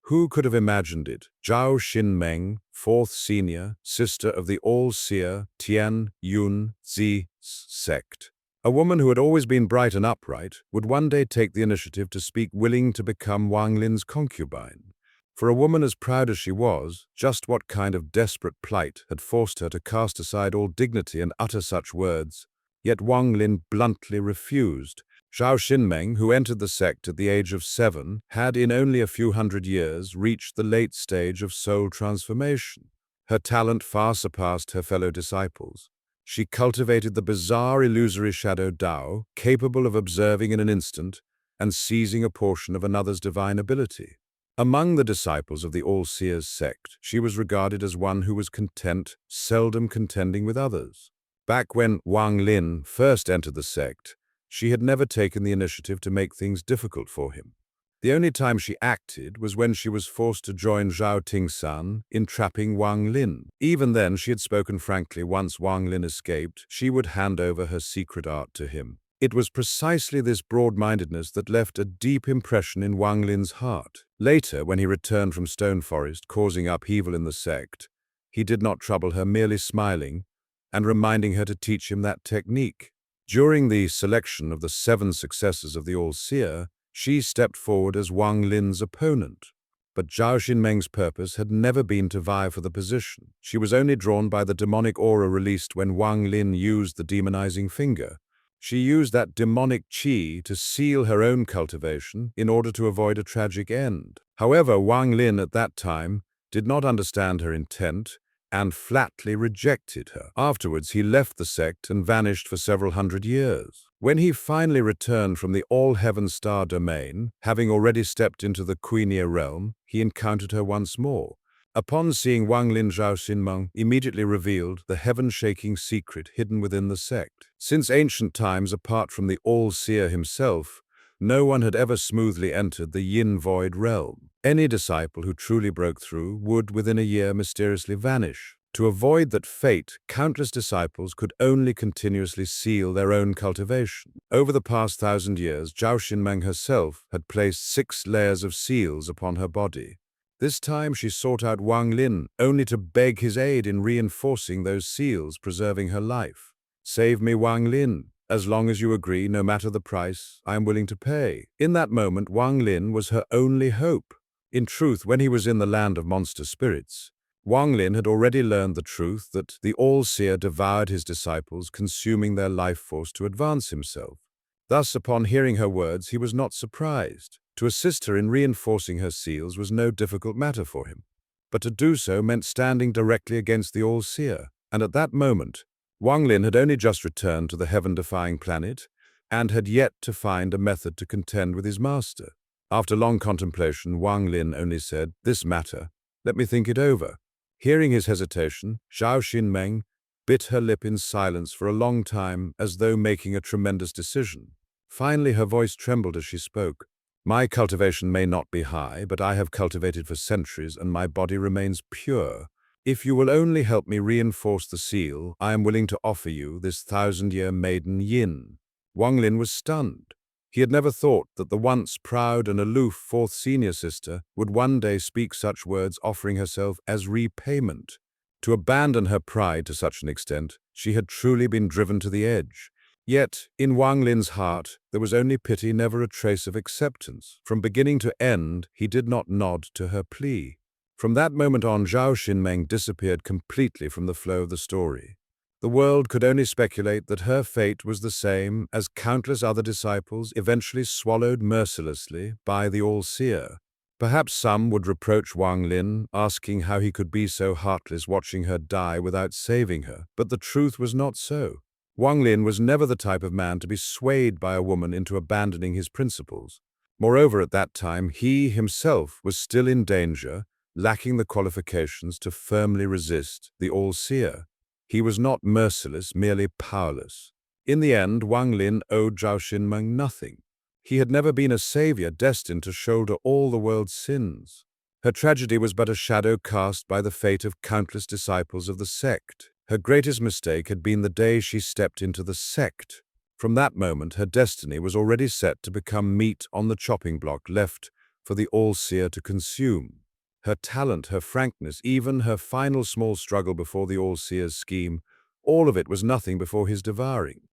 Who could have imagined it? Zhao Xinmeng, fourth senior, sister of the All-Seer Tien sect. A woman who had always been bright and upright would one day take the initiative to speak, willing to become Wang Lin's concubine. For a woman as proud as she was, just what kind of desperate plight had forced her to cast aside all dignity and utter such words? Yet Wang Lin bluntly refused. Zhao Xinmeng, who entered the sect at the age of 7, had in only a few hundred years reached the late stage of soul transformation. Her talent far surpassed her fellow disciples. She cultivated the bizarre illusory shadow Dao, capable of observing in an instant and seizing a portion of another's divine ability. Among the disciples of the All-Seer Sect, she was regarded as one who was content, seldom contending with others. Back when Wang Lin first entered the sect, she had never taken the initiative to make things difficult for him. The only time she acted was when she was forced to join Zhao Tingsan in trapping Wang Lin. Even then, she had spoken frankly. Once Wang Lin escaped, she would hand over her secret art to him. It was precisely this broad-mindedness that left a deep impression in Wang Lin's heart. Later, when he returned from Stone Forest, causing upheaval in the sect, he did not trouble her, merely smiling and reminding her to teach him that technique. During the selection of the 7 successors of the All-Seer, she stepped forward as Wang Lin's opponent. But Zhao Xinmeng's purpose had never been to vie for the position. She was only drawn by the demonic aura released when Wang Lin used the demonizing finger. She used that demonic qi to seal her own cultivation in order to avoid a tragic end. However, Wang Lin at that time did not understand her intent and flatly rejected her. Afterwards, he left the sect and vanished for several hundred years. When he finally returned from the All-Heaven Star domain, having already stepped into the Queenia realm, he encountered her once more. Upon seeing Wang Lin, Zhao Xinmeng immediately revealed the heaven-shaking secret hidden within the sect. Since ancient times, apart from the All-Seer himself, no one had ever smoothly entered the Yin-Void realm. Any disciple who truly broke through would, within a year, mysteriously vanish. To avoid that fate, countless disciples could only continuously seal their own cultivation. Over the past 1,000 years, Zhao Xinmeng herself had placed 6 layers of seals upon her body. This time she sought out Wang Lin, only to beg his aid in reinforcing those seals, preserving her life. "Save me, Wang Lin. As long as you agree, no matter the price, I am willing to pay." In that moment, Wang Lin was her only hope. In truth, when he was in the land of monster spirits, Wang Lin had already learned the truth that the All-Seer devoured his disciples, consuming their life force to advance himself. Thus, upon hearing her words, he was not surprised. To assist her in reinforcing her seals was no difficult matter for him. But to do so meant standing directly against the All-Seer. And at that moment, Wang Lin had only just returned to the heaven-defying planet and had yet to find a method to contend with his master. After long contemplation, Wang Lin only said, "This matter, let me think it over." Hearing his hesitation, Zhao Xinmeng bit her lip in silence for a long time, as though making a tremendous decision. Finally, her voice trembled as she spoke. "My cultivation may not be high, but I have cultivated for centuries and my body remains pure. If you will only help me reinforce the seal, I am willing to offer you this Thousand-Year Maiden Yin." Wang Lin was stunned. He had never thought that the once proud and aloof 4th senior sister would one day speak such words, offering herself as repayment. To abandon her pride to such an extent, she had truly been driven to the edge. Yet, in Wang Lin's heart, there was only pity, never a trace of acceptance. From beginning to end, he did not nod to her plea. From that moment on, Zhao Xinmeng disappeared completely from the flow of the story. The world could only speculate that her fate was the same as countless other disciples, eventually swallowed mercilessly by the All-Seer. Perhaps some would reproach Wang Lin, asking how he could be so heartless, watching her die without saving her. But the truth was not so. Wang Lin was never the type of man to be swayed by a woman into abandoning his principles. Moreover, at that time, he himself was still in danger, lacking the qualifications to firmly resist the All-Seer. He was not merciless, merely powerless. In the end, Wang Lin owed Zhao Xinmeng nothing. He had never been a savior destined to shoulder all the world's sins. Her tragedy was but a shadow cast by the fate of countless disciples of the sect. Her greatest mistake had been the day she stepped into the sect. From that moment, her destiny was already set to become meat on the chopping block left for the All-Seer to consume. Her talent, her frankness, even her final small struggle before the All-Seer's scheme, all of it was nothing before his devouring.